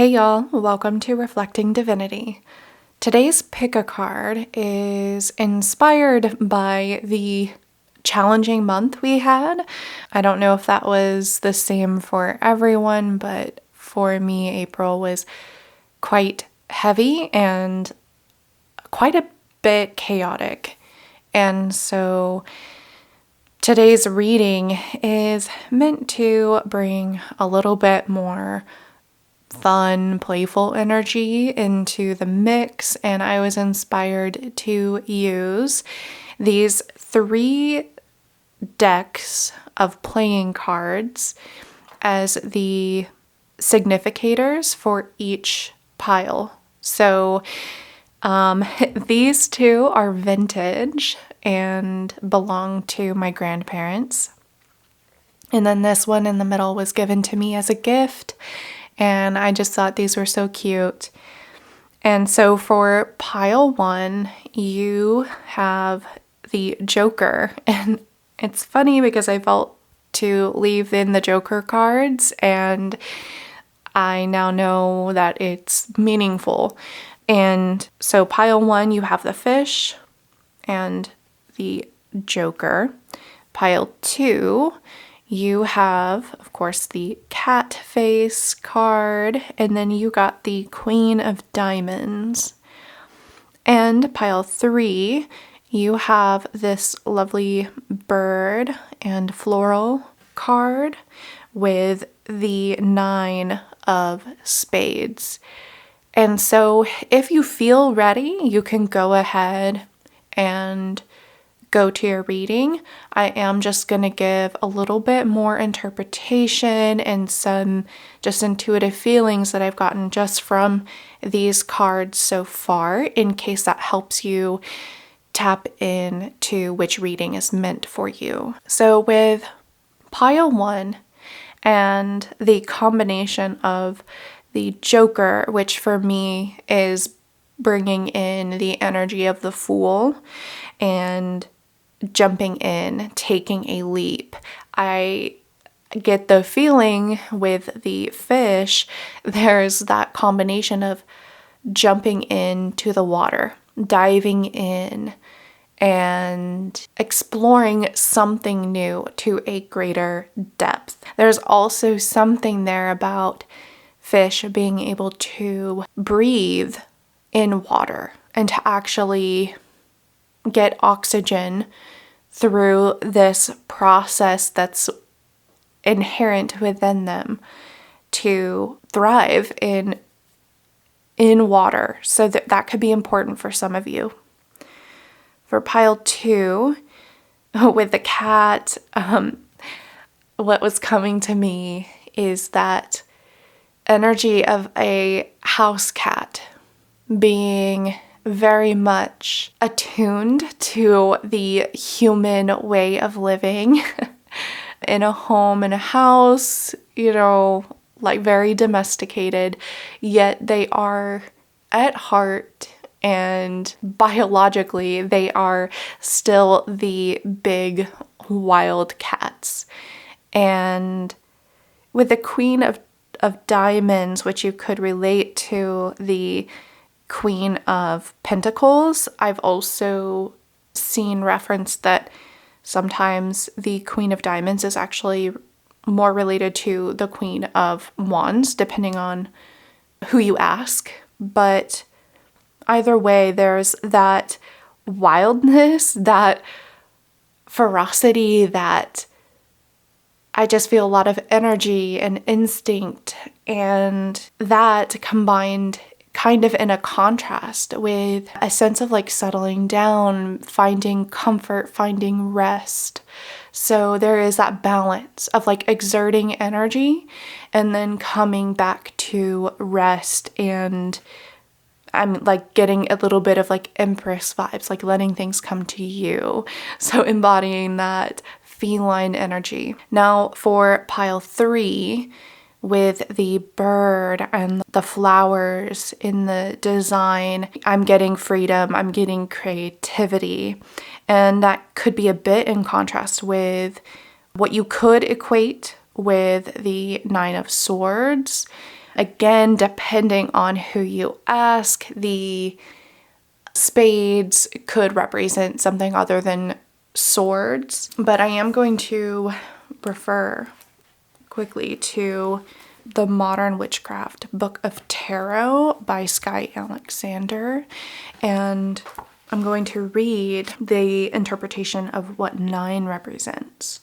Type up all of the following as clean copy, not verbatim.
Hey y'all, welcome to Reflecting Divinity. Today's pick a card is inspired by the challenging month we had. I don't know if that was the same for everyone, but for me, April was quite heavy and quite a bit chaotic. And so today's reading is meant to bring a little bit more fun, playful energy into the mix, and I was inspired to use these 3 decks of playing cards as the significators for each pile. So these 2 are vintage and belong to my grandparents. And then this one in the middle was given to me as a gift. And I just thought these were so cute. And so for pile 1, you have the Joker. And it's funny because I felt to leave in the Joker cards, and I now know that it's meaningful. And so pile 1, you have the fish and the Joker. Pile 2, you have, of course, the cat face card, and then you got the Queen of Diamonds. And pile 3, you have this lovely bird and floral card with the 9 of Spades. And so if you feel ready, you can go ahead and go to your reading. I am just going to give a little bit more interpretation and some just intuitive feelings that I've gotten just from these cards so far, in case that helps you tap into which reading is meant for you. So with pile 1 and the combination of the Joker, which for me is bringing in the energy of the Fool and jumping in, taking a leap. I get the feeling with the fish, there's that combination of jumping into the water, diving in, and exploring something new to a greater depth. There's also something there about fish being able to breathe in water and to actually get oxygen through this process that's inherent within them to thrive in water. So that could be important for some of you. For pile 2, with the cat, what was coming to me is that energy of a house cat being very much attuned to the human way of living in a home, in a house, like very domesticated, yet they are at heart and biologically they are still the big wild cats. And with the Queen of Diamonds, which you could relate to the Queen of Pentacles, I've also seen reference that sometimes the Queen of Diamonds is actually more related to the Queen of Wands, depending on who you ask. But either way, there's that wildness, that ferocity, that I just feel a lot of energy and instinct, and that combined kind of in a contrast with a sense of like settling down, finding comfort, finding rest. So there is that balance of like exerting energy and then coming back to rest, and I'm like getting a little bit of like Empress vibes, like letting things come to you. So embodying that feline energy. Now for pile 3, with the bird and the flowers in the design, I'm getting freedom, I'm getting creativity. And that could be a bit in contrast with what you could equate with the 9 of Swords, Again, depending on who you ask, the spades could represent something other than swords, but I am going to refer quickly to the Modern Witchcraft Book of Tarot by Sky Alexander, and I'm going to read the interpretation of what 9 represents.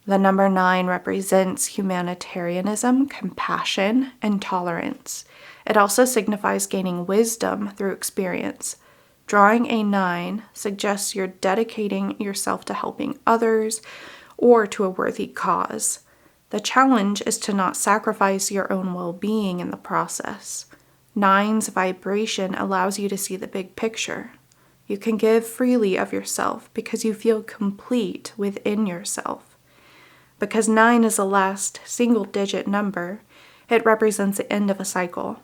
The number 9 represents humanitarianism, compassion, and tolerance. It also signifies gaining wisdom through experience. Drawing a 9 suggests you're dedicating yourself to helping others or to a worthy cause. The challenge is to not sacrifice your own well-being in the process. 9's vibration allows you to see the big picture. You can give freely of yourself because you feel complete within yourself. Because 9 is the last single-digit number, it represents the end of a cycle.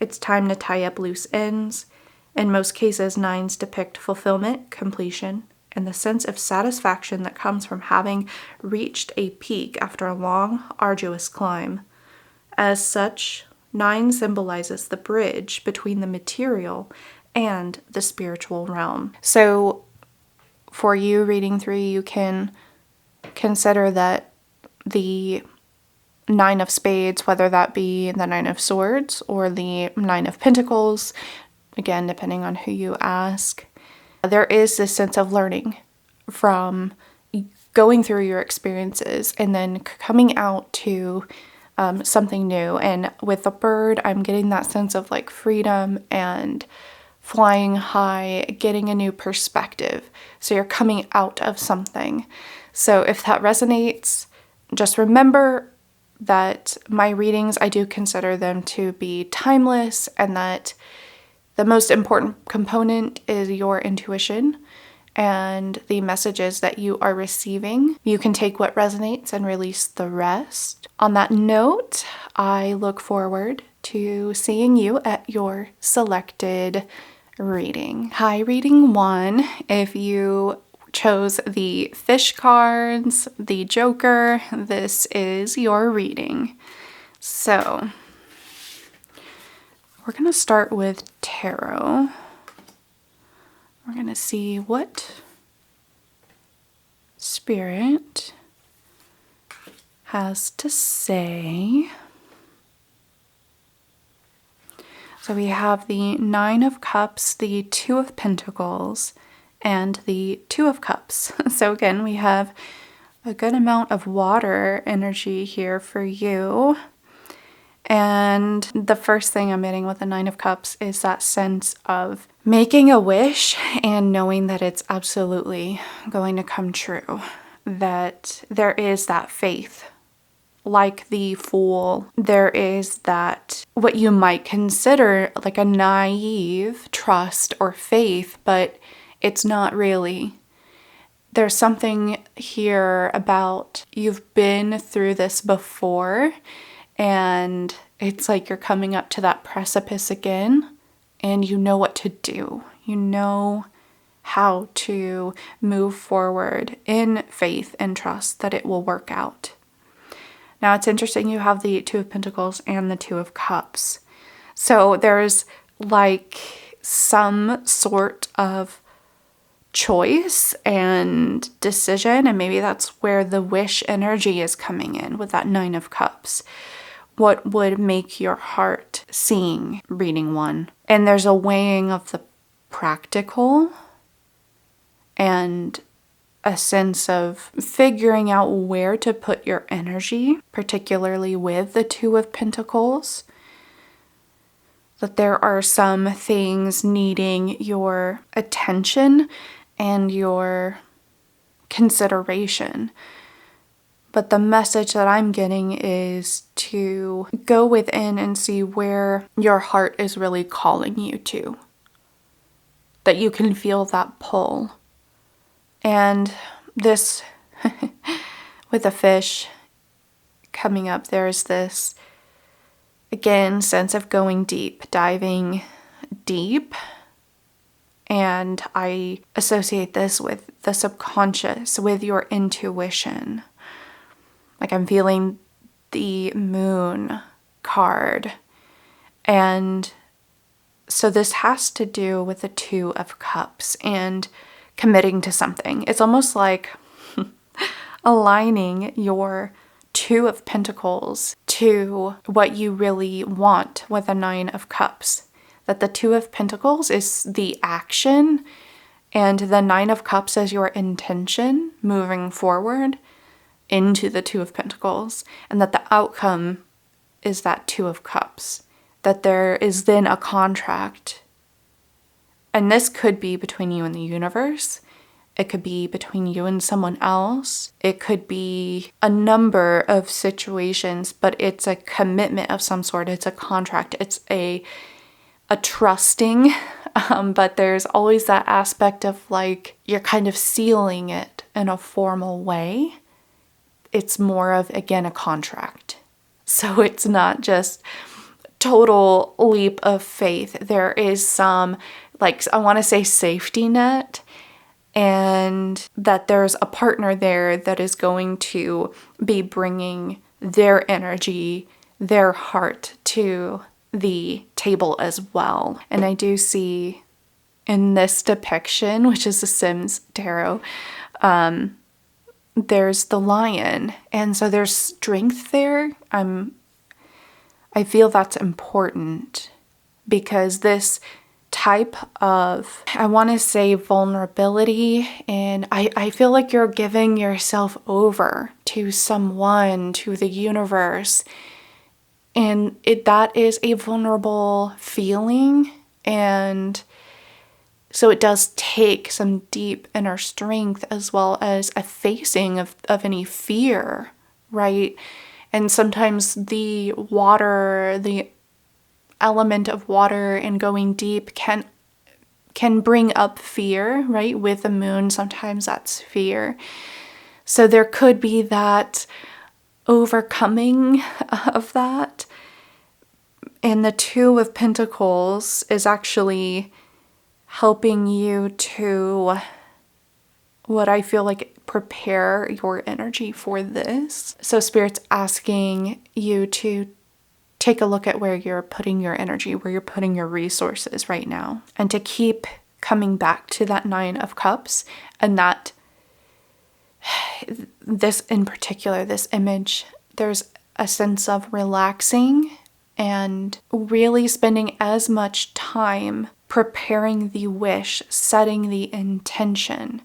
It's time to tie up loose ends. In most cases, 9s depict fulfillment, completion, and the sense of satisfaction that comes from having reached a peak after a long, arduous climb. As such, 9 symbolizes the bridge between the material and the spiritual realm. So for you reading through, you can consider that the 9 of spades, whether that be the 9 of swords or the 9 of pentacles, again, depending on who you ask, there is this sense of learning from going through your experiences and then coming out to something new. And with the bird, I'm getting that sense of like freedom and flying high, getting a new perspective. So you're coming out of something. So if that resonates, just remember that my readings, I do consider them to be timeless, and that the most important component is your intuition and the messages that you are receiving. You can take what resonates and release the rest. On that note, I look forward to seeing you at your selected reading. Hi, reading 1. If you chose the fish cards, the Joker, this is your reading. So we're going to start with tarot. We're going to see what Spirit has to say. So we have the 9 of Cups, the 2 of Pentacles, and the 2 of Cups. So again, we have a good amount of water energy here for you. And the first thing I'm getting with the 9 of Cups is that sense of making a wish and knowing that it's absolutely going to come true. That there is that faith. Like the Fool, there is that what you might consider like a naive trust or faith, but it's not really. There's something here about you've been through this before, and it's like you're coming up to that precipice again, and you know what to do. You know how to move forward in faith and trust that it will work out. Now it's interesting, you have the 2 of Pentacles and the 2 of Cups. So there's like some sort of choice and decision, and maybe that's where the wish energy is coming in with that 9 of Cups. What would make your heart sing, reading 1? And there's a weighing of the practical and a sense of figuring out where to put your energy, particularly with the 2 of Pentacles. That there are some things needing your attention and your consideration. But the message that I'm getting is to go within and see where your heart is really calling you to. That you can feel that pull. And this, with a fish coming up, there's this, again, sense of going deep, diving deep. And I associate this with the subconscious, with your intuition. Like I'm feeling the moon card. And so this has to do with the Two of Cups and committing to something. It's almost like aligning your Two of Pentacles to what you really want with the Nine of Cups. That the Two of Pentacles is the action and the Nine of Cups is your intention moving forward into the Two of Pentacles, and that the outcome is that Two of Cups. That there is then a contract. And this could be between you and the universe. It could be between you and someone else. It could be a number of situations, but it's a commitment of some sort. It's a contract. It's a trusting, but there's always that aspect of like you're kind of sealing it in a formal way. It's more of, again, a contract. So it's not just total leap of faith. There is some, like, I want to say safety net, and that there's a partner there that is going to be bringing their energy, their heart to the table as well. And I do see in this depiction, which is the Sims Tarot, there's the lion. And so there's strength there. I feel that's important because this type of, I want to say, vulnerability, and I feel like you're giving yourself over to someone, to the universe, and that is a vulnerable feeling, and so it does take some deep inner strength as well as a facing of any fear, right? And sometimes the water, the element of water and going deep can bring up fear, right? With the moon, sometimes that's fear. So there could be that overcoming of that. And the Two of Pentacles is actually helping you to, what I feel like, prepare your energy for this. So Spirit's asking you to take a look at where you're putting your energy, where you're putting your resources right now, and to keep coming back to that Nine of Cups, and that this in particular, this image, there's a sense of relaxing and really spending as much time preparing the wish, setting the intention,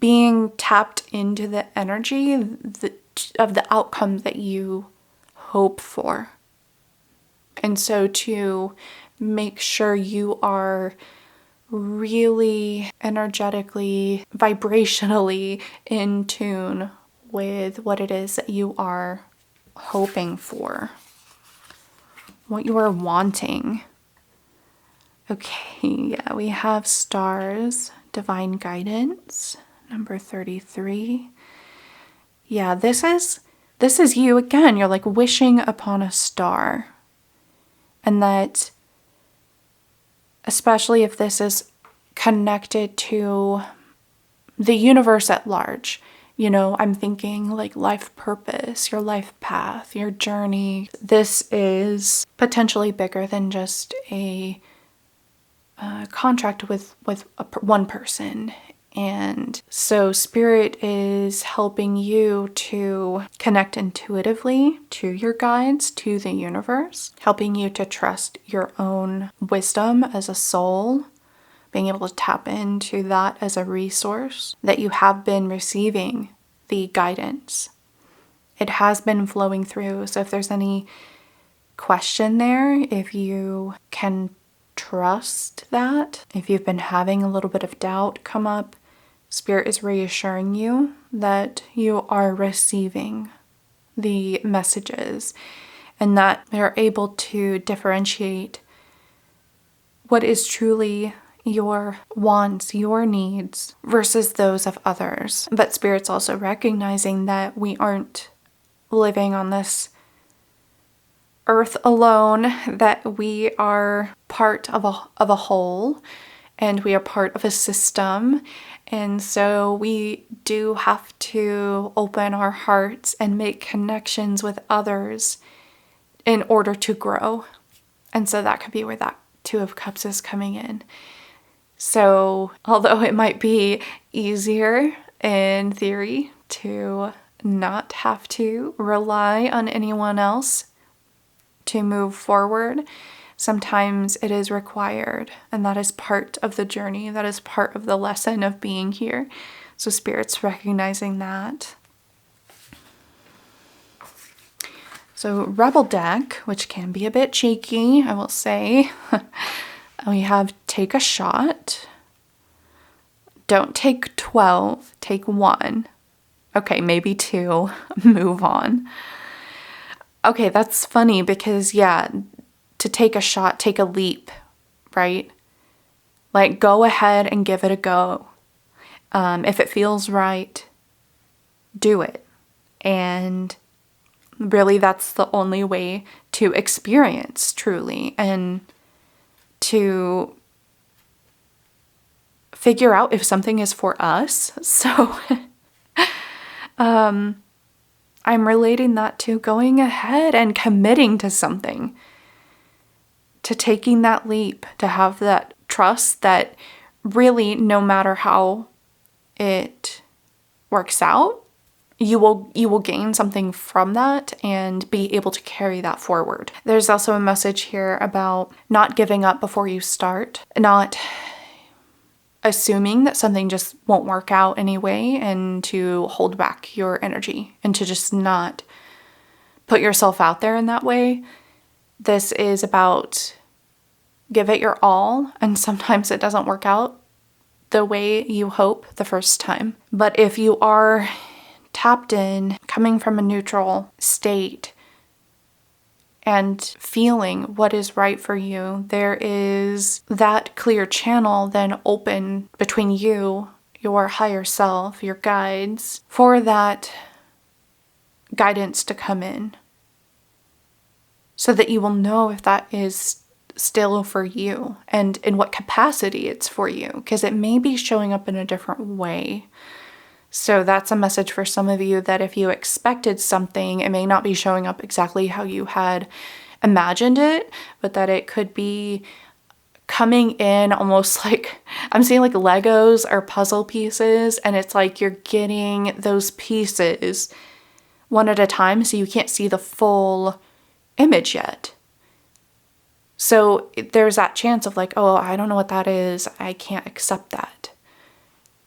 being tapped into the energy of the outcome that you hope for. And so to make sure you are really energetically, vibrationally in tune with what it is that you are hoping for, what you are wanting. Okay, yeah, we have stars, divine guidance, number 33. Yeah, this is you again. You're like wishing upon a star. And that, especially if this is connected to the universe at large, you know, I'm thinking like life purpose, your life path, your journey. This is potentially bigger than just a contract with one person. And so Spirit is helping you to connect intuitively to your guides, to the universe, helping you to trust your own wisdom as a soul, being able to tap into that as a resource, that you have been receiving the guidance. It has been flowing through. So if there's any question there, if you can trust that, if you've been having a little bit of doubt come up, Spirit is reassuring you that you are receiving the messages and that they're able to differentiate what is truly your wants, your needs versus those of others. But Spirit's also recognizing that we aren't living on this earth alone, that we are part of a whole, and we are part of a system. And so we do have to open our hearts and make connections with others in order to grow. And so that could be where that Two of Cups is coming in. So although it might be easier in theory to not have to rely on anyone else to move forward, sometimes it is required, and that is part of the journey. That is part of the lesson of being here. So Spirit's recognizing that. So Rebel deck, which can be a bit cheeky, I will say. We have take a shot. Don't take 12, take 1. Okay, maybe 2, move on. Okay, that's funny because, yeah, to take a shot, take a leap, right? Like, go ahead and give it a go. If it feels right, do it. And really, that's the only way to experience truly and to figure out if something is for us. So I'm relating that to going ahead and committing to something, to taking that leap, to have that trust that really, no matter how it works out, you will gain something from that and be able to carry that forward. There's also a message here about not giving up before you start, not assuming that something just won't work out anyway, and to hold back your energy and to just not put yourself out there in that way. This is about give it your all, and sometimes it doesn't work out the way you hope the first time. But if you are tapped in, coming from a neutral state and feeling what is right for you, there is that clear channel then open between you, your higher self, your guides, for that guidance to come in, so that you will know if that is still for you and in what capacity it's for you, because it may be showing up in a different way. So that's a message for some of you, that if you expected something, it may not be showing up exactly how you had imagined it, but that it could be coming in almost like, I'm seeing like Legos or puzzle pieces, and it's like you're getting those pieces one at a time, so you can't see the full image yet. So there's that chance of like, oh, I don't know what that is, I can't accept that.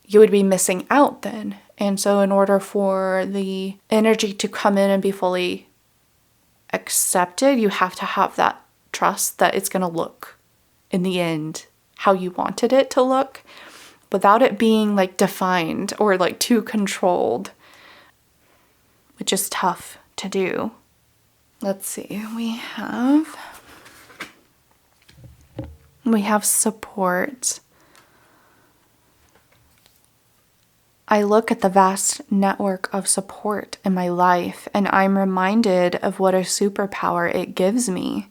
You would be missing out then. And so in order for the energy to come in and be fully accepted, you have to have that trust that it's going to look in the end how you wanted it to look, without it being like defined or like too controlled, which is tough to do. Let's see, we have support. I look at the vast network of support in my life, and I'm reminded of what a superpower it gives me.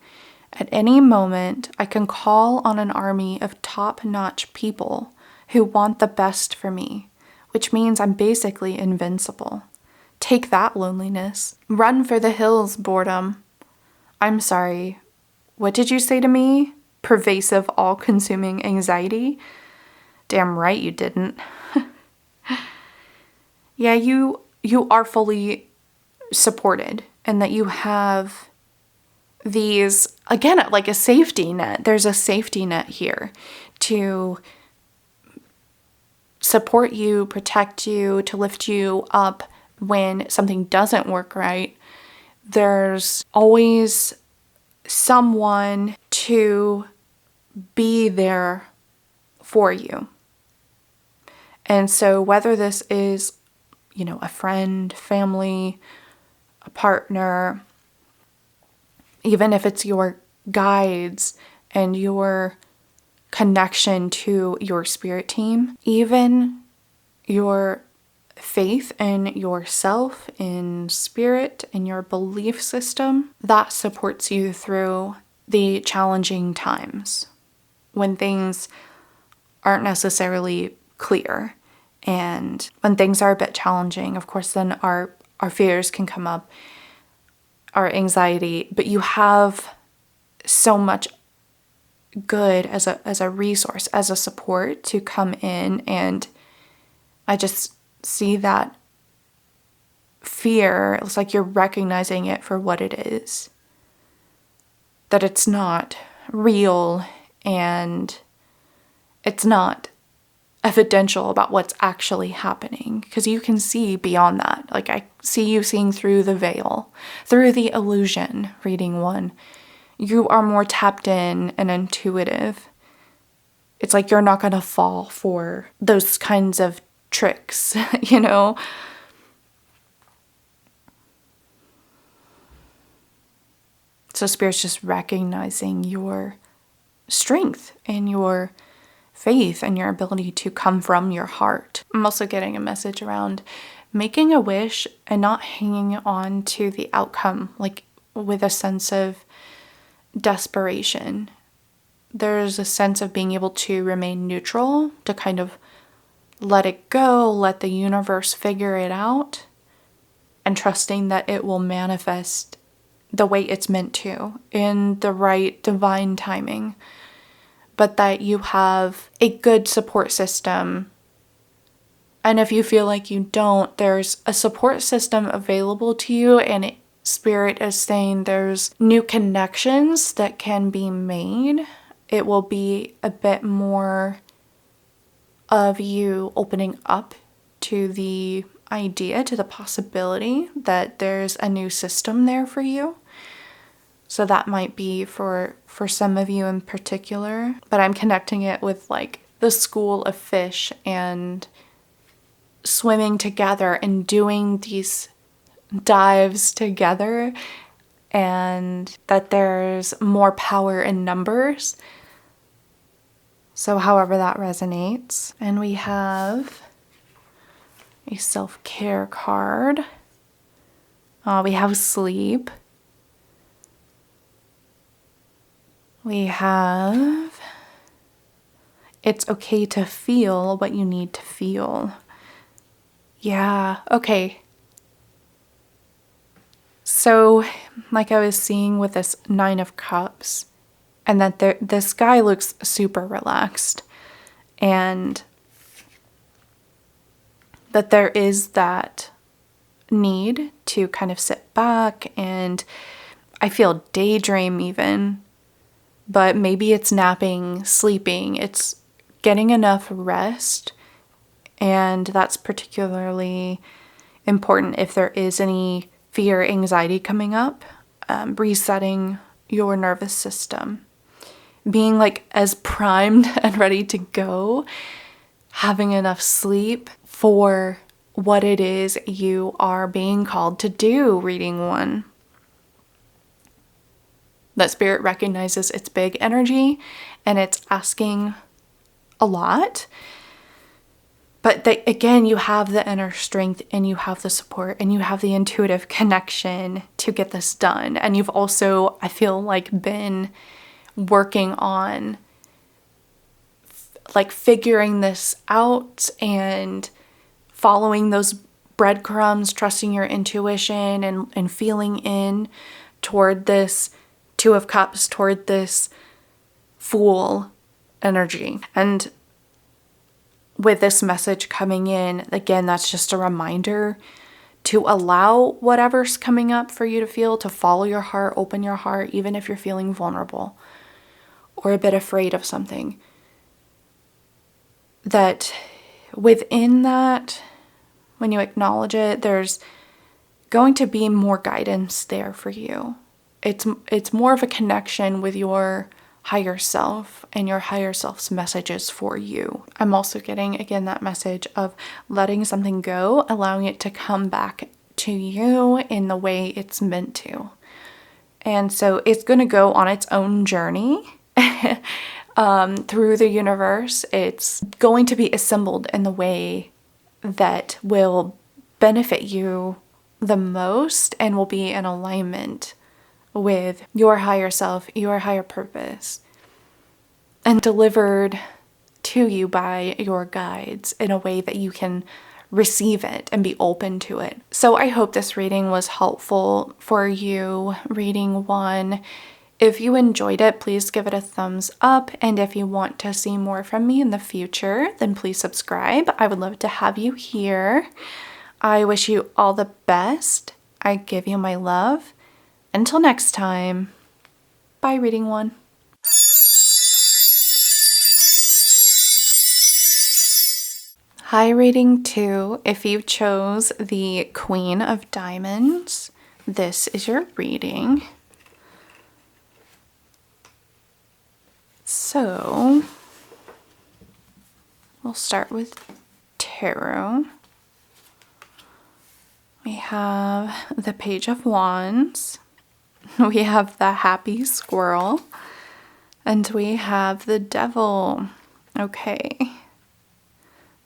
At any moment, I can call on an army of top-notch people who want the best for me, which means I'm basically invincible. Take that, loneliness. Run for the hills, boredom. I'm sorry. What did you say to me? Pervasive, all-consuming anxiety? Damn right you didn't. Yeah, you are fully supported, and that you have these, again, like a safety net. There's a safety net here to support you, protect you, to lift you up when something doesn't work right. There's always someone to be there for you. And so whether this is, a friend, family, a partner, even if it's your guides and your connection to your spirit team, even your faith in yourself, in spirit, in your belief system, that supports you through the challenging times when things aren't necessarily clear. And when things are a bit challenging, of course, then our fears can come up. or anxiety, but you have so much good as a resource, as a support to come in. And I just see that fear, it's like you're recognizing it for what it is, that it's not real and it's not evidential about what's actually happening, because you can see beyond that. Like, I see you seeing through the veil, through the illusion, reading one. You are more tapped in and intuitive. It's like you're not going to fall for those kinds of tricks, you know? So Spirit's just recognizing your strength and your faith and your ability to come from your heart. I'm also getting a message around making a wish and not hanging on to the outcome, like with a sense of desperation. There's a sense of being able to remain neutral, to kind of let it go, let the universe figure it out, and trusting that it will manifest the way it's meant to in the right divine timing. But that you have a good support system. And if you feel like you don't, there's a support system available to you, and Spirit is saying there's new connections that can be made. It will be a bit more of you opening up to the idea, to the possibility that there's a new system there for you. So that might be for some of you in particular, but I'm connecting it with like the school of fish and swimming together and doing these dives together, and that there's more power in numbers. So however that resonates. And we have a self-care card. We have sleep. We have, it's okay to feel what you need to feel. Yeah, okay. So, like I was seeing with this 9 of Cups, and that this guy looks super relaxed, and that there is that need to kind of sit back, and I feel daydream even. But maybe it's napping, sleeping, it's getting enough rest. And that's particularly important if there is any fear, anxiety coming up. Resetting your nervous system. Being like as primed and ready to go. Having enough sleep for what it is you are being called to do, reading one. That Spirit recognizes it's big energy and it's asking a lot. But again, you have the inner strength and you have the support and you have the intuitive connection to get this done. And you've also, I feel like, been working on like figuring this out and following those breadcrumbs, trusting your intuition and feeling in toward this 2 of Cups, toward this Fool energy. And with this message coming in, again, that's just a reminder to allow whatever's coming up for you to feel, to follow your heart, open your heart, even if you're feeling vulnerable or a bit afraid of something. That within that, when you acknowledge it, there's going to be more guidance there for you. It's more of a connection with your higher self and your higher self's messages for you. I'm also getting, again, that message of letting something go, allowing it to come back to you in the way it's meant to. And so it's going to go on its own journey through the universe. It's going to be assembled in the way that will benefit you the most and will be in alignment with your higher self, your higher purpose, and delivered to you by your guides in a way that you can receive it and be open to it. So I hope this reading was helpful for you, reading 1. If you enjoyed it, please give it a thumbs up. And if you want to see more from me in the future, then please subscribe. I would love to have you here. I wish you all the best. I give you my love. Until next time, bye, reading 1. Hi, reading 2. If you chose the Queen of Diamonds, this is your reading. So, we'll start with tarot. We have the Page of Wands. We have the Happy Squirrel. And we have the Devil. Okay.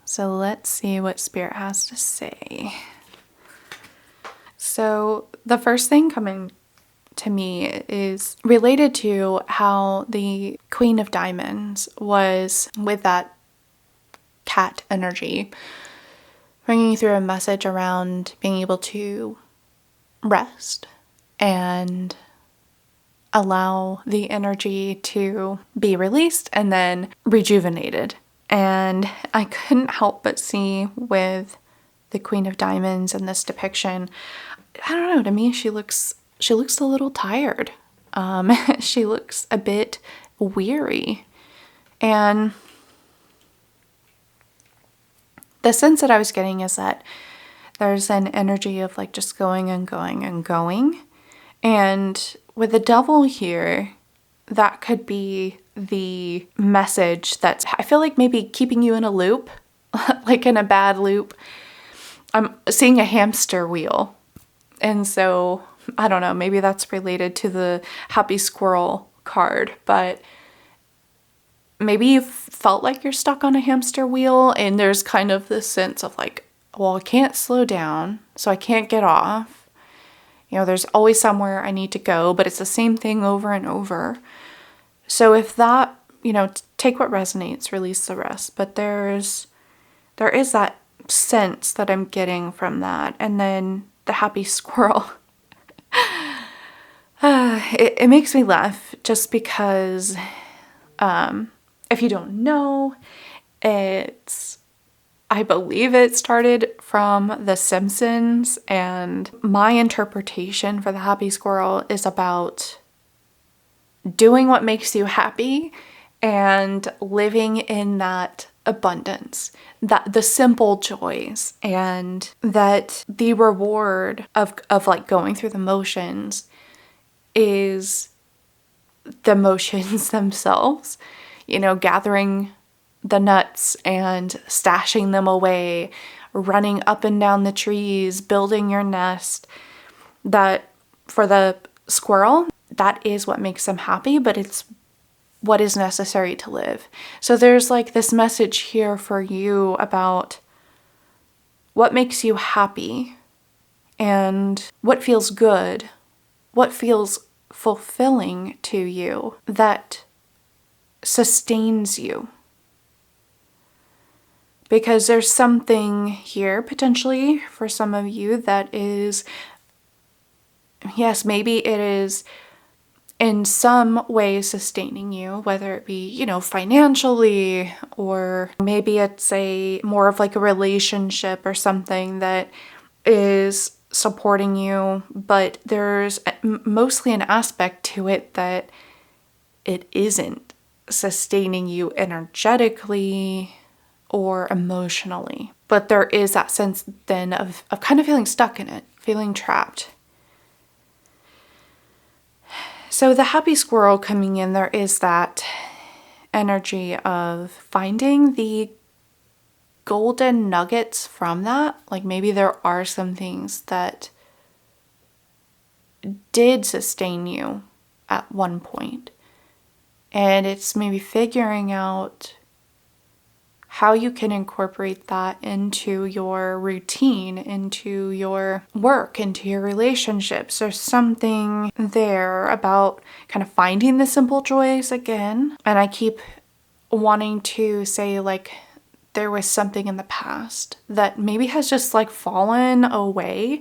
So let's see what Spirit has to say. So the first thing coming to me is related to how the Queen of Diamonds was with that cat energy, bringing through a message around being able to rest and allow the energy to be released and then rejuvenated. And I couldn't help but see with the Queen of Diamonds in this depiction, I don't know, to me she looks a little tired. She looks a bit weary. And the sense that I was getting is that there's an energy of like just going and going and going. And with the Devil here, that could be the message that's, I feel like, maybe keeping you in a loop, like in a bad loop. I'm seeing a hamster wheel. And so, I don't know, maybe that's related to the Happy Squirrel card, but maybe you felt like you're stuck on a hamster wheel and there's kind of this sense of like, well, I can't slow down, so I can't get off. You know, there's always somewhere I need to go, but it's the same thing over and over. So if that, you know, take what resonates, release the rest. But there is that sense that I'm getting from that. And then the Happy Squirrel. It makes me laugh just because, if you don't know, I believe it started from The Simpsons, and my interpretation for the Happy Squirrel is about doing what makes you happy and living in that abundance, that the simple joys, and that the reward of like going through the motions is the motions themselves, you know, gathering the nuts and stashing them away, running up and down the trees, building your nest. That for the squirrel, that is what makes them happy, but it's what is necessary to live. So there's like this message here for you about what makes you happy and what feels good, what feels fulfilling to you, that sustains you. Because there's something here potentially for some of you that is, yes, maybe it is in some way sustaining you, whether it be, you know, financially, or maybe it's more of like a relationship or something that is supporting you, but there's mostly an aspect to it that it isn't sustaining you energetically or emotionally. But there is that sense then of kind of feeling stuck in it, feeling trapped. So the Happy Squirrel coming in, there is that energy of finding the golden nuggets from that. Like maybe there are some things that did sustain you at one point. And it's maybe figuring out how you can incorporate that into your routine, into your work, into your relationships. There's something there about kind of finding the simple joys again. And I keep wanting to say, like, there was something in the past that maybe has just like fallen away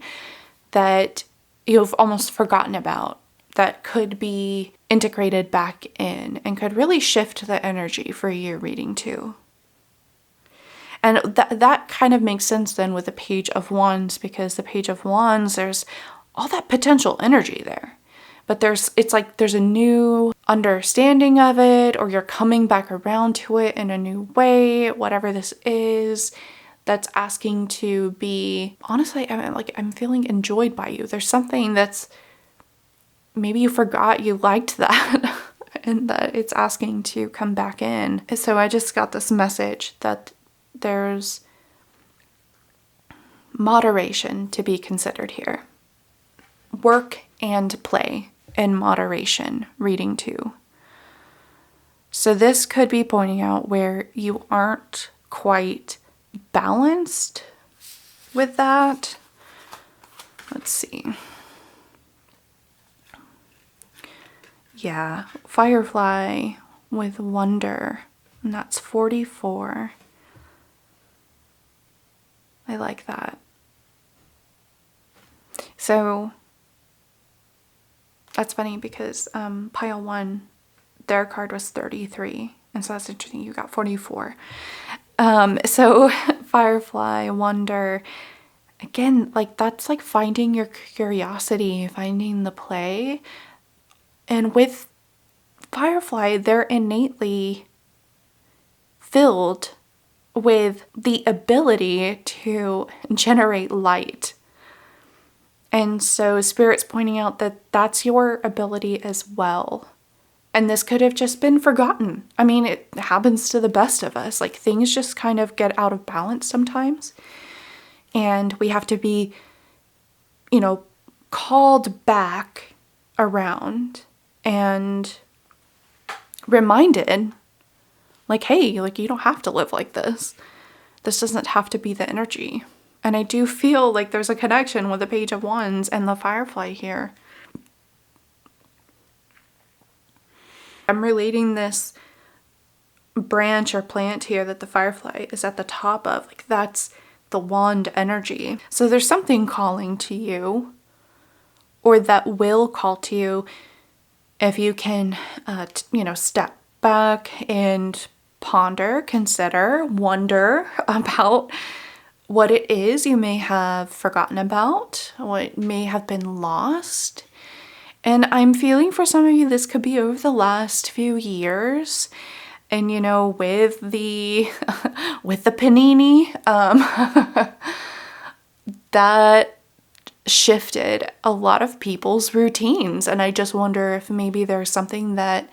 that you've almost forgotten about, that could be integrated back in and could really shift the energy for your reading too. And that kind of makes sense then with the Page of Wands, because the Page of Wands, there's all that potential energy there. But it's like there's a new understanding of it, or you're coming back around to it in a new way, whatever this is, that's asking to be, honestly, I'm feeling enjoyed by you. There's something that's, maybe you forgot you liked that and that it's asking to come back in. So I just got this message that there's moderation to be considered here. Work and play in moderation, reading too. So this could be pointing out where you aren't quite balanced with that. Let's see. Yeah, Firefly with Wonder, and that's 44. I like that. So that's funny because pile 1, their card was 33, and so that's interesting. You got 44. So Firefly, Wonder, again, like that's like finding your curiosity, finding the play. And with Firefly, they're innately filled with the ability to generate light. And so Spirit's pointing out that that's your ability as well. And this could have just been forgotten. I mean, it happens to the best of us. Like, things just kind of get out of balance sometimes. And we have to be, called back around and reminded, like, hey, like, you don't have to live like this. This doesn't have to be the energy. And I do feel like there's a connection with the Page of Wands and the Firefly here. I'm relating this branch or plant here that the Firefly is at the top of. Like, that's the wand energy. So there's something calling to you, or that will call to you, if you can, step back and ponder, consider, wonder about what it is you may have forgotten about, what may have been lost. And I'm feeling for some of you, this could be over the last few years. And, with the panini, that shifted a lot of people's routines. And I just wonder if maybe there's something that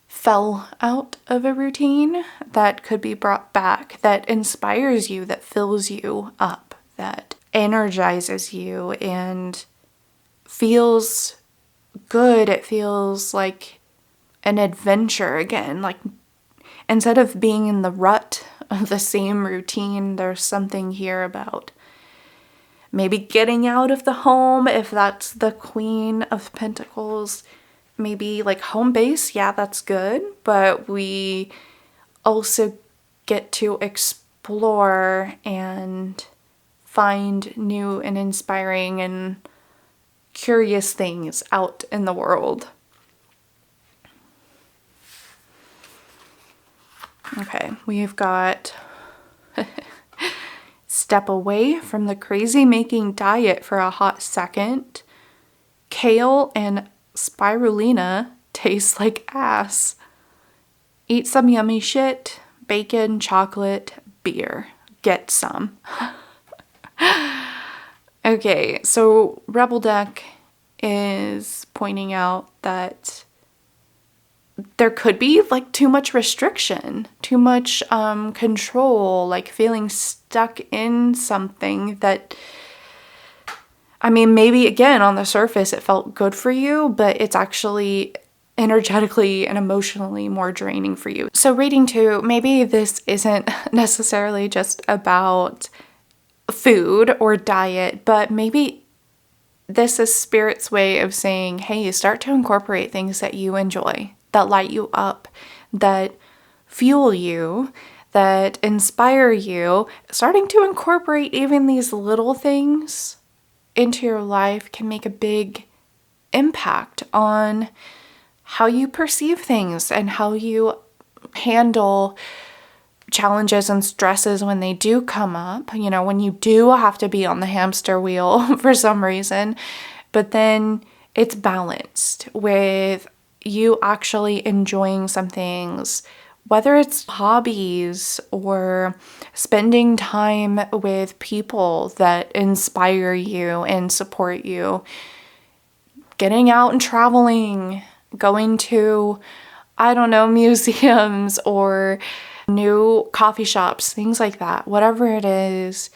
fell out of a routine that could be brought back, that inspires you, that fills you up, that energizes you and feels good. It feels like an adventure again. Like, instead of being in the rut of the same routine, there's something here about maybe getting out of the home, if that's the Queen of Pentacles. Maybe like home base, yeah, that's good, but we also get to explore and find new and inspiring and curious things out in the world. Okay, we've got step away from the crazy making diet for a hot second. Kale and spirulina tastes like ass. Eat some yummy shit, bacon, chocolate, beer. Get some. Okay, so Rebel Deck is pointing out that there could be like too much restriction, too much control, like feeling stuck in something that, I mean, maybe again on the surface it felt good for you, but it's actually energetically and emotionally more draining for you. So reading 2, maybe this isn't necessarily just about food or diet, but maybe this is Spirit's way of saying, hey, start to incorporate things that you enjoy, that light you up, that fuel you, that inspire you, starting to incorporate even these little things into your life can make a big impact on how you perceive things and how you handle challenges and stresses when they do come up, you know, when you do have to be on the hamster wheel for some reason, but then it's balanced with you actually enjoying some things, whether it's hobbies or spending time with people that inspire you and support you, getting out and traveling, going to, I don't know, museums or new coffee shops, things like that. Whatever it is,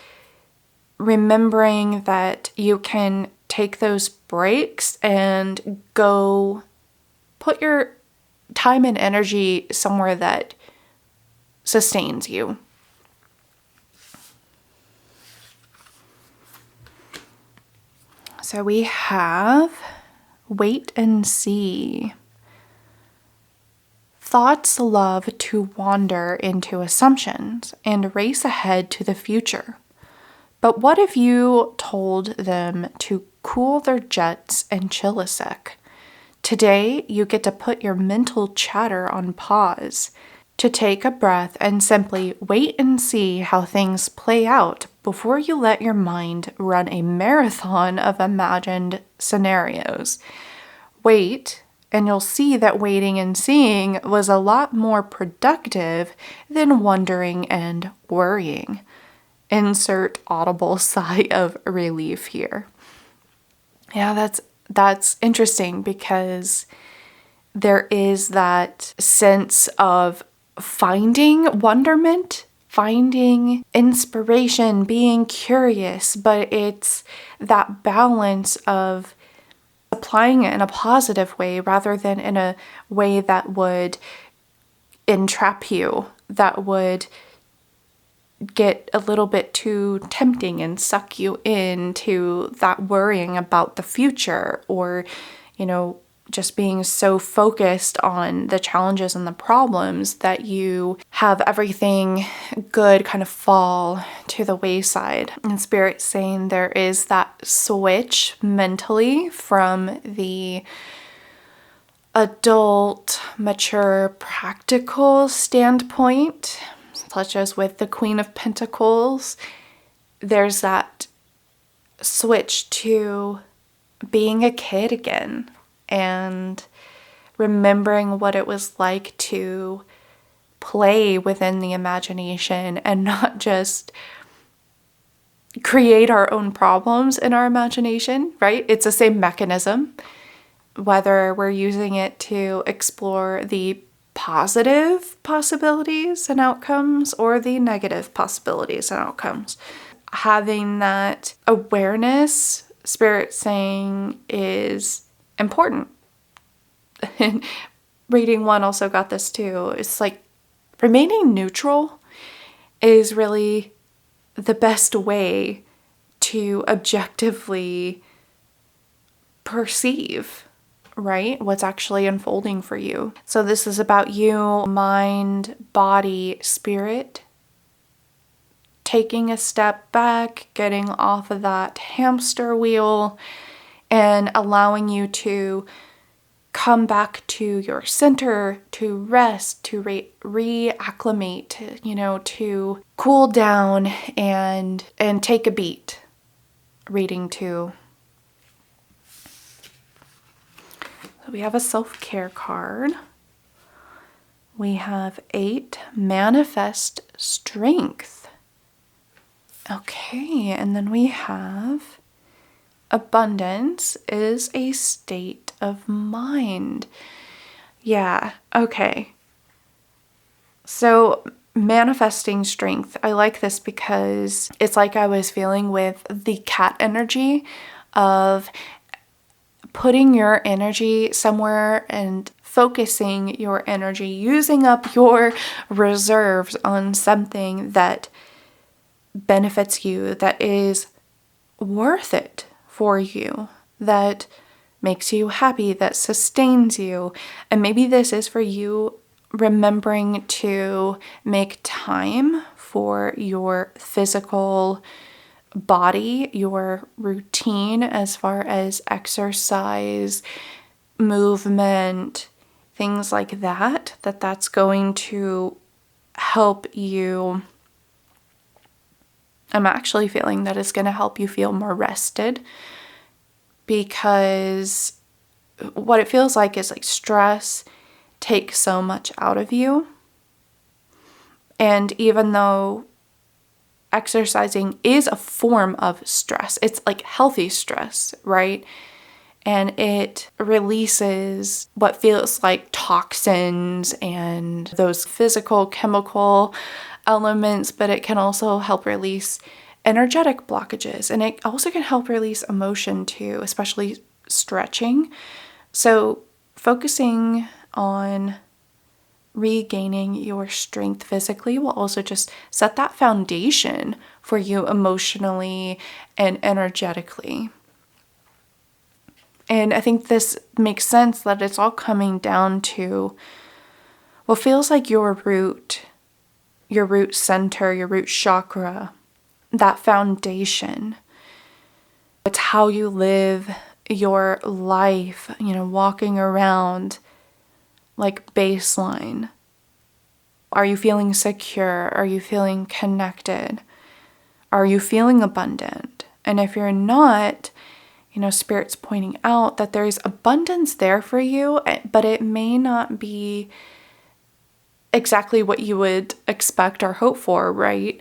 remembering that you can take those breaks and go put your time and energy somewhere that sustains you. So we have wait and see. Thoughts love to wander into assumptions and race ahead to the future. But what if you told them to cool their jets and chill a sec? Today, you get to put your mental chatter on pause, to take a breath and simply wait and see how things play out before you let your mind run a marathon of imagined scenarios. Wait, and you'll see that waiting and seeing was a lot more productive than wondering and worrying. Insert audible sigh of relief here. Yeah, that's interesting because there is that sense of finding wonderment, finding inspiration, being curious, but it's that balance of applying it in a positive way rather than in a way that would entrap you, that would get a little bit too tempting and suck you into that worrying about the future, or, you know, just being so focused on the challenges and the problems that you have everything good kind of fall to the wayside. And Spirit's saying there is that switch mentally from the adult, mature, practical standpoint, such as with the Queen of Pentacles. There's that switch to being a kid again and remembering what it was like to play within the imagination and not just create our own problems in our imagination, right? It's the same mechanism, whether we're using it to explore the positive possibilities and outcomes or the negative possibilities and outcomes. Having that awareness, Spirit saying, is important. And reading one also got this too. It's like remaining neutral is really the best way to objectively perceive, right, what's actually unfolding for you. So this is about you, mind, body, spirit, taking a step back, getting off of that hamster wheel, and allowing you to come back to your center, to rest, to reacclimate, you know, to cool down and take a beat. Reading two. So we have a self-care card. We have 8, manifest strength. Okay, and then we have abundance is a state of mind. Yeah, okay. So manifesting strength, I like this because it's like I was feeling with the cat energy of putting your energy somewhere and focusing your energy, using up your reserves on something that benefits you, that is worth it for you, that makes you happy, that sustains you. And maybe this is for you remembering to make time for your physical body, your routine as far as exercise, movement, things like that, that's going to help you. I'm actually feeling that it's going to help you feel more rested, because what it feels like is like stress takes so much out of you. And even though exercising is a form of stress, it's like healthy stress, right? And it releases what feels like toxins and those physical, chemical elements, but it can also help release energetic blockages. And it also can help release emotion too, especially stretching. So focusing on regaining your strength physically will also just set that foundation for you emotionally and energetically. And I think this makes sense that it's all coming down to what feels like your root center, your root chakra, that foundation. It's how you live your life, walking around like baseline. Are you feeling secure? Are you feeling connected? Are you feeling abundant? And if you're not, Spirit's pointing out that there's abundance there for you, but it may not be exactly what you would expect or hope for, right?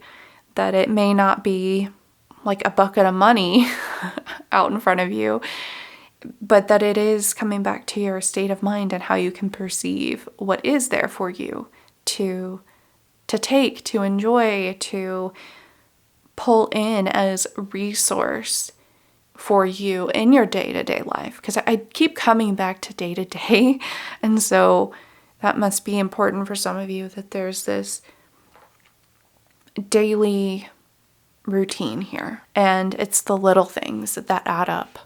That it may not be like a bucket of money out in front of you, but that it is coming back to your state of mind and how you can perceive what is there for you to take, to enjoy, to pull in as resource for you in your day-to-day life. Because I keep coming back to day-to-day, and so that must be important for some of you, that there's this daily routine here, and it's the little things that add up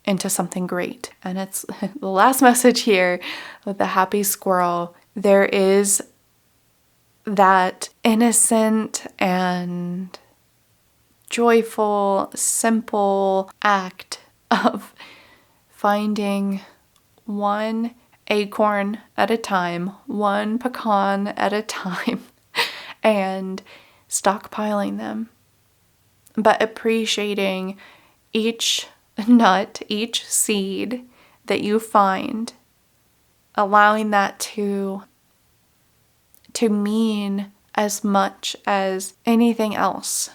into something great. And it's the last message here with the happy squirrel. There is that innocent and joyful, simple act of finding one acorn at a time, one pecan at a time, and stockpiling them, but appreciating each nut, each seed that you find, allowing that to mean as much as anything else.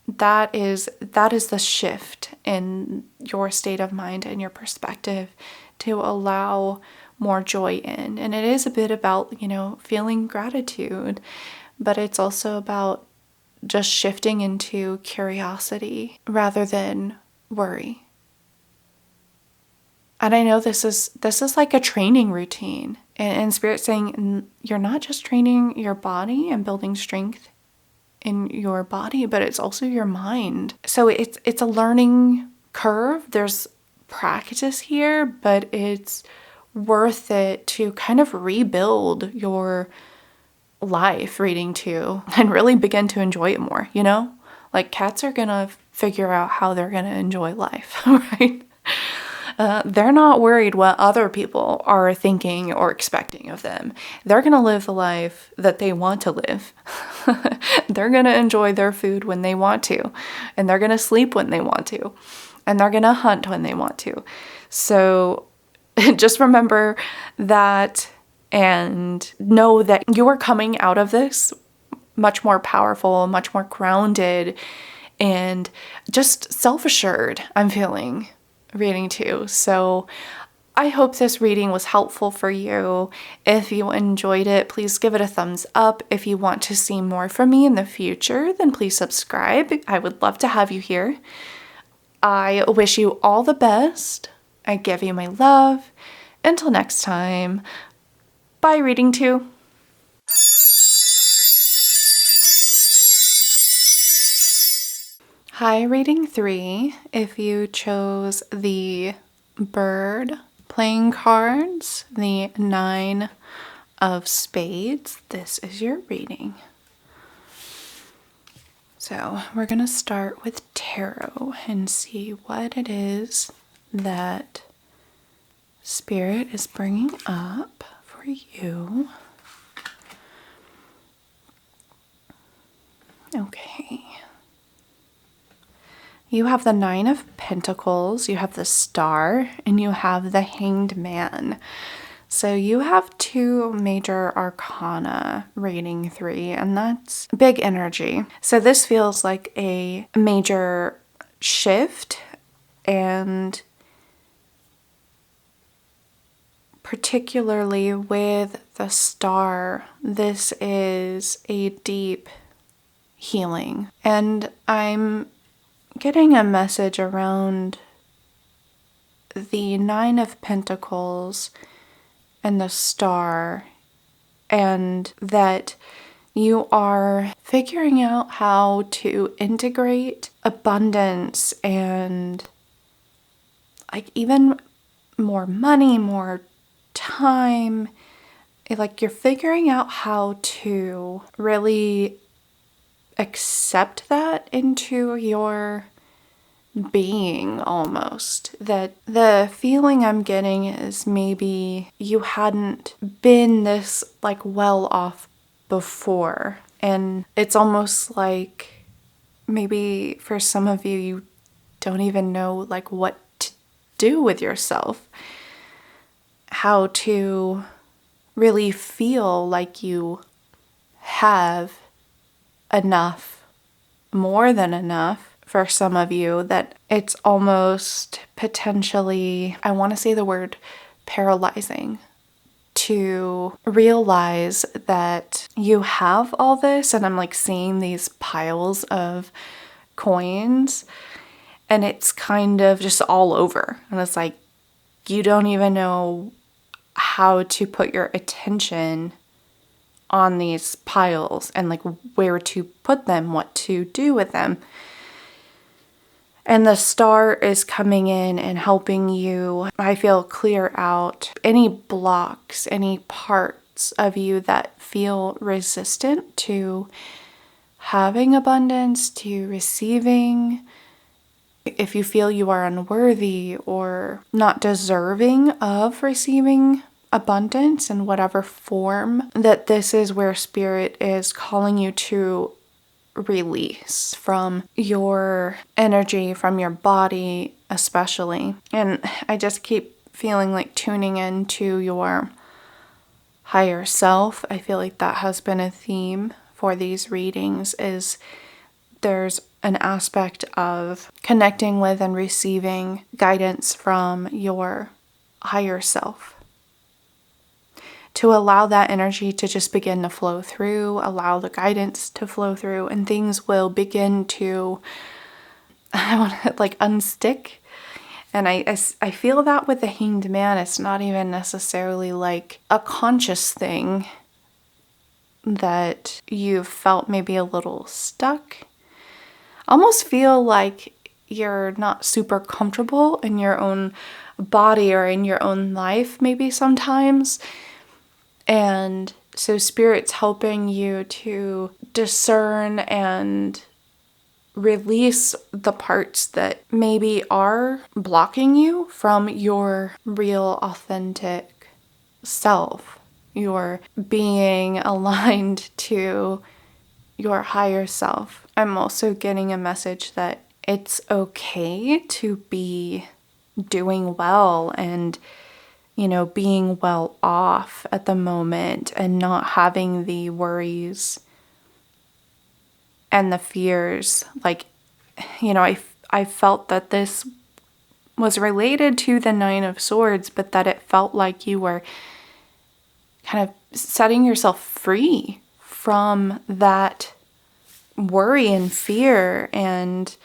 That is the shift in your state of mind and your perspective, to allow more joy in. And it is a bit about, feeling gratitude, but it's also about just shifting into curiosity rather than worry. And I know this is like a training routine, and Spirit's saying you're not just training your body and building strength in your body, but it's also your mind. So it's a learning curve. There's practice here, but it's worth it to kind of rebuild your life reading to and really begin to enjoy it more, Like cats are gonna figure out how they're gonna enjoy life, right? They're not worried what other people are thinking or expecting of them. They're going to live the life that they want to live. They're going to enjoy their food when they want to, and they're going to sleep when they want to, and they're going to hunt when they want to. So just remember that, and know that you are coming out of this much more powerful, much more grounded, and just self-assured, I'm feeling, reading too. So I hope this reading was helpful for you. If you enjoyed it, please give it a thumbs up. If you want to see more from me in the future, then please subscribe. I would love to have you here. I wish you all the best. I give you my love. Until next time, bye, reading two. Hi, reading three. If you chose the bird playing cards, the 9 of Spades, this is your reading. So we're going to start with tarot and see what it is that Spirit is bringing up for you. Okay. You have the Nine of Pentacles, you have the Star, and you have the Hanged Man. So you have two major arcana reading 3, and that's big energy. So this feels like a major shift, and particularly with the Star, this is a deep healing. And I'm getting a message around the Nine of Pentacles and the Star, and that you are figuring out how to integrate abundance and like even more money, more time. Like you're figuring out how to really accept that into your being almost. That the feeling I'm getting is maybe you hadn't been this like well off before, and it's almost like maybe for some of you, you don't even know like what to do with yourself, how to really feel like you have enough, more than enough. For some of you, that it's almost potentially, I want to say the word paralyzing, to realize that you have all this. And I'm like seeing these piles of coins, and it's kind of just all over. And it's like you don't even know how to put your attention on these piles and like where to put them, what to do with them. And the Star is coming in and helping you, I feel, clear out any blocks, any parts of you that feel resistant to having abundance, to receiving. If you feel you are unworthy or not deserving of receiving abundance in whatever form, that this is where Spirit is calling you to release from your energy, from your body especially. And I just keep feeling like tuning into your higher self. I feel like that has been a theme for these readings, is there's an aspect of connecting with and receiving guidance from your higher self. To allow that energy to just begin to flow through, allow the guidance to flow through, and things will begin to, I want to like unstick. And I feel that with the Hanged Man, it's not even necessarily like a conscious thing that you felt maybe a little stuck. Almost feel like you're not super comfortable in your own body or in your own life maybe sometimes. And so Spirit's helping you to discern and release the parts that maybe are blocking you from your real authentic self, your being aligned to your higher self. I'm also getting a message that it's okay to be doing well and being well off at the moment and not having the worries and the fears. Like, I felt that this was related to the Nine of Swords, but that it felt like you were kind of setting yourself free from that worry and fear and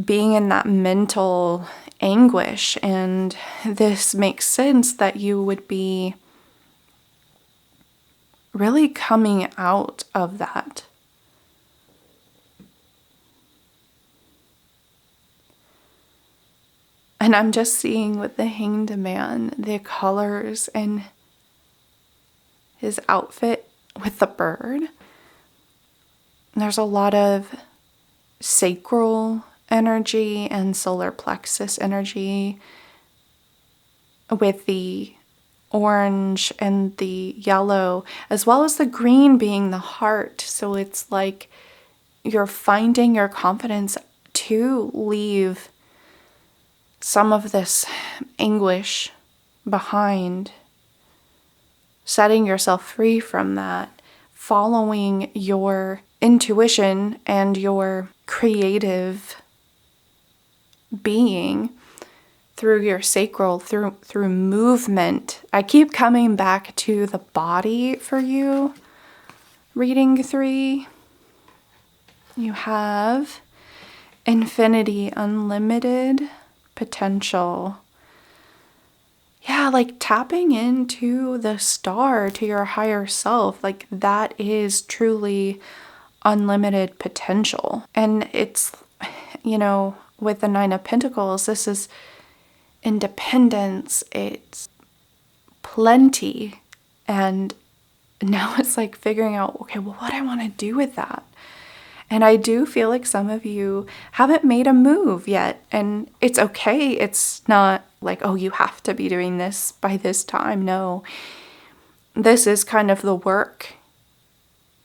being in that mental anguish. And this makes sense that you would be really coming out of that. And I'm just seeing with the Hanged Man, the colors and his outfit with the bird. There's a lot of sacral energy and solar plexus energy with the orange and the yellow, as well as the green being the heart. So it's like you're finding your confidence to leave some of this anguish behind, setting yourself free from that, following your intuition and your creative being through your sacral, through movement. I keep coming back to the body for you. Reading 3, you have infinity, unlimited potential. Yeah, like tapping into the star, to your higher self. Like that is truly unlimited potential. And it's, with the 9 of Pentacles, this is independence, it's plenty. And now it's like figuring out, okay, well, what I want to do with that. And I do feel like some of you haven't made a move yet. And it's okay. It's not like, oh, you have to be doing this by this time. No, this is kind of the work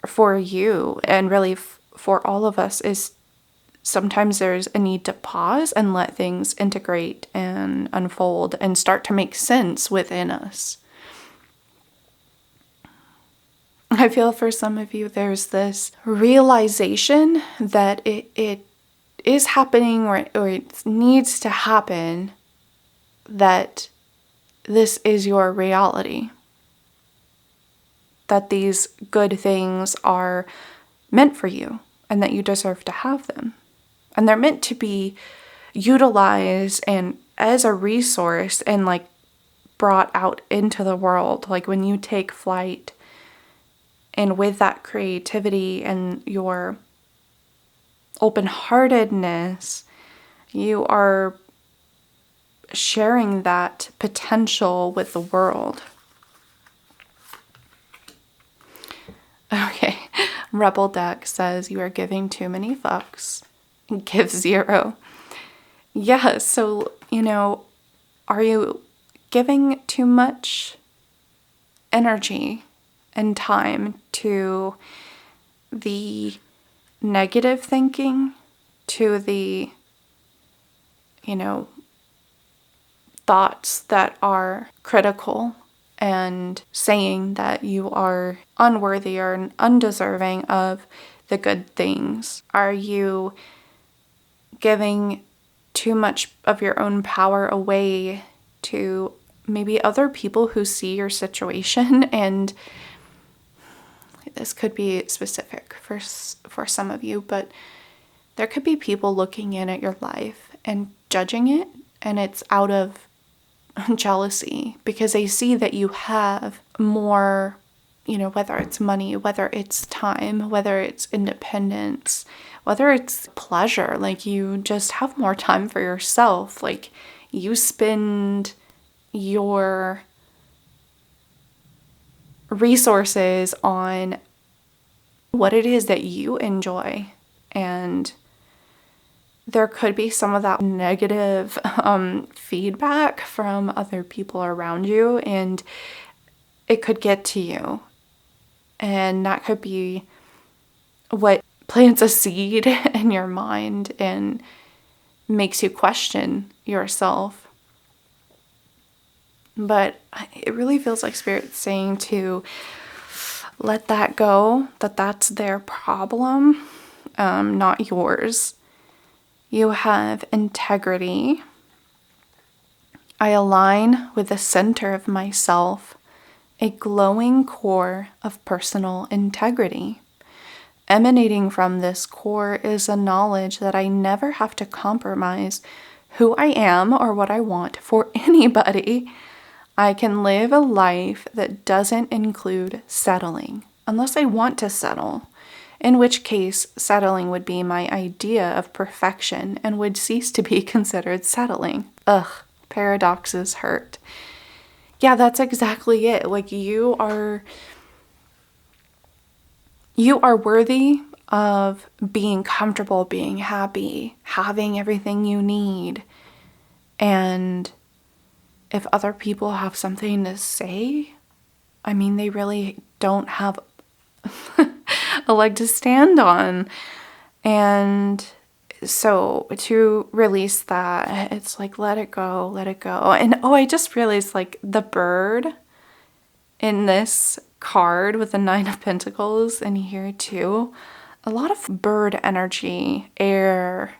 for you. And really for all of us is sometimes there's a need to pause and let things integrate and unfold and start to make sense within us. I feel for some of you, there's this realization that it is happening or it needs to happen, that this is your reality, that these good things are meant for you and that you deserve to have them. And they're meant to be utilized and as a resource and like brought out into the world. Like when you take flight, and with that creativity and your open-heartedness, you are sharing that potential with the world. Okay, Rebel Deck says you are giving too many fucks. Give 0. Yeah, so, are you giving too much energy and time to the negative thinking, to the, thoughts that are critical and saying that you are unworthy or undeserving of the good things? Are you giving too much of your own power away to maybe other people who see your situation? And this could be specific for some of you, but there could be people looking in at your life and judging it, and it's out of jealousy because they see that you have more, whether it's money, whether it's time, whether it's independence, whether it's pleasure, like you just have more time for yourself. Like you spend your resources on what it is that you enjoy. And there could be some of that negative feedback from other people around you, and it could get to you. And that could be what plants a seed in your mind and makes you question yourself. But it really feels like Spirit's saying to let that go, that's their problem, not yours. You have integrity. I align with the center of myself, a glowing core of personal integrity. Emanating from this core is a knowledge that I never have to compromise who I am or what I want for anybody. I can live a life that doesn't include settling, unless I want to settle, in which case settling would be my idea of perfection and would cease to be considered settling. Ugh, paradoxes hurt. Yeah, that's exactly it. Like you are You are worthy of being comfortable, being happy, having everything you need. And if other people have something to say, I mean, they really don't have a leg to stand on. And so to release that, it's like, let it go, let it go. And I just realized, like, the bird in this card with the 9 of Pentacles in here too, a lot of bird energy, air,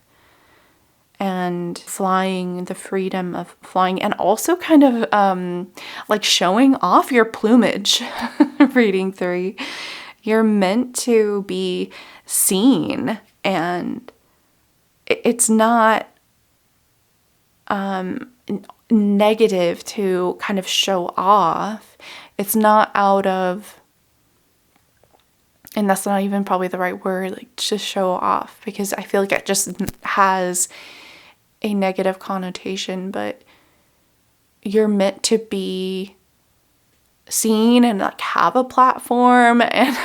and flying, the freedom of flying, and also kind of like showing off your plumage. Reading 3, you're meant to be seen, and it's not negative to kind of show off. It's not out of, and that's not even probably the right word, like to show off, because I feel like it just has a negative connotation, but you're meant to be seen and like have a platform, and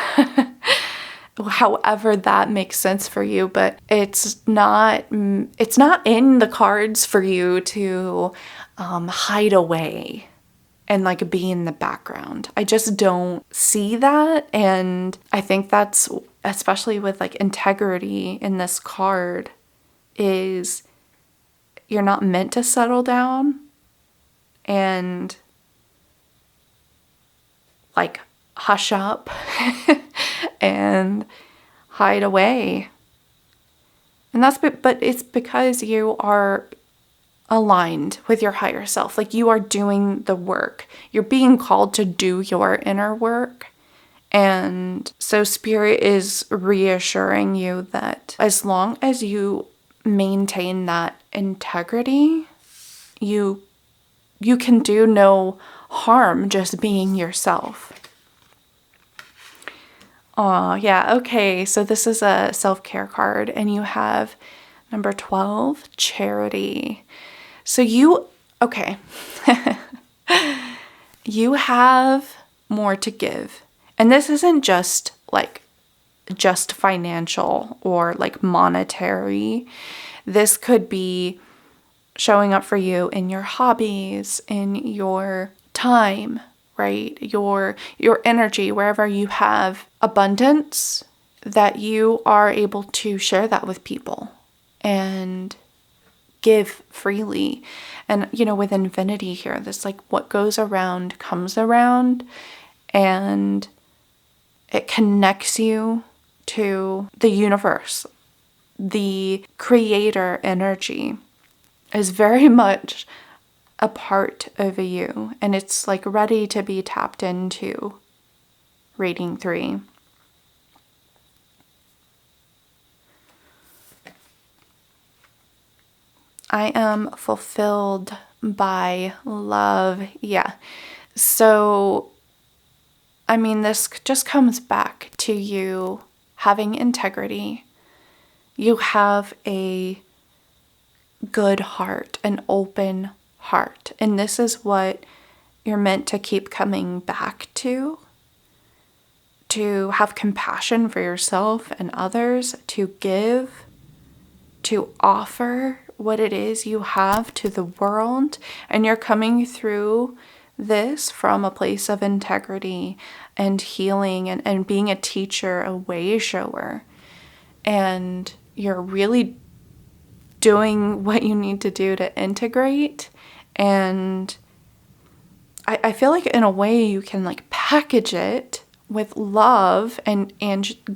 however that makes sense for you, but it's not in the cards for you to hide away and like be in the background. I just don't see that. And I think that's, especially with like integrity in this card, is you're not meant to settle down and like hush up and hide away. And but it's because you are aligned with your higher self. Like, you are doing the work. You're being called to do your inner work. And so Spirit is reassuring you that as long as you maintain that integrity, you can do no harm just being yourself. Oh, yeah. Okay. So this is a self-care card, and you have number 12, charity. So okay. You have more to give. And this isn't just financial or like monetary. This could be showing up for you in your hobbies, in your time, right? Your energy, wherever you have abundance, that you are able to share that with people and give freely. And, with infinity here, this like what goes around comes around, and it connects you to the universe. The creator energy is very much a part of you, and it's like ready to be tapped into. Reading 3. I am fulfilled by love. Yeah. So, I mean, this just comes back to you having integrity. You have a good heart, an open heart. And this is what you're meant to keep coming back to have compassion for yourself and others, to give, to offer what it is you have to the world. And you're coming through this from a place of integrity and healing, and being a teacher, a way shower. And you're really doing what you need to do to integrate. And I feel like in a way you can like package it with love and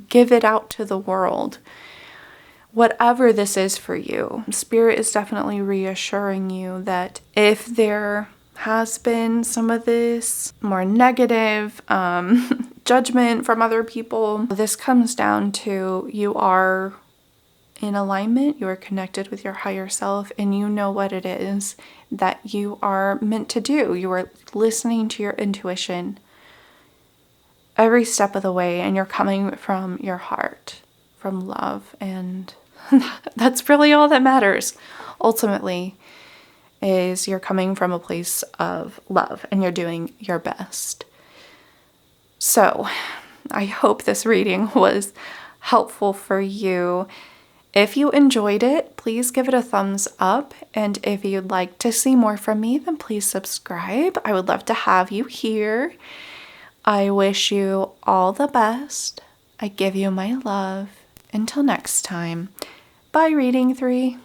give it out to the world. Whatever this is for you, Spirit is definitely reassuring you that if there has been some of this more negative judgment from other people, this comes down to you are in alignment, you are connected with your higher self, and you know what it is that you are meant to do. You are listening to your intuition every step of the way, and you're coming from your heart, from love, and that's really all that matters. Ultimately, is you're coming from a place of love, and you're doing your best. So, I hope this reading was helpful for you. If you enjoyed it, please give it a thumbs up. And if you'd like to see more from me, then please subscribe. I would love to have you here. I wish you all the best. I give you my love. Until next time, bye, Reading 3.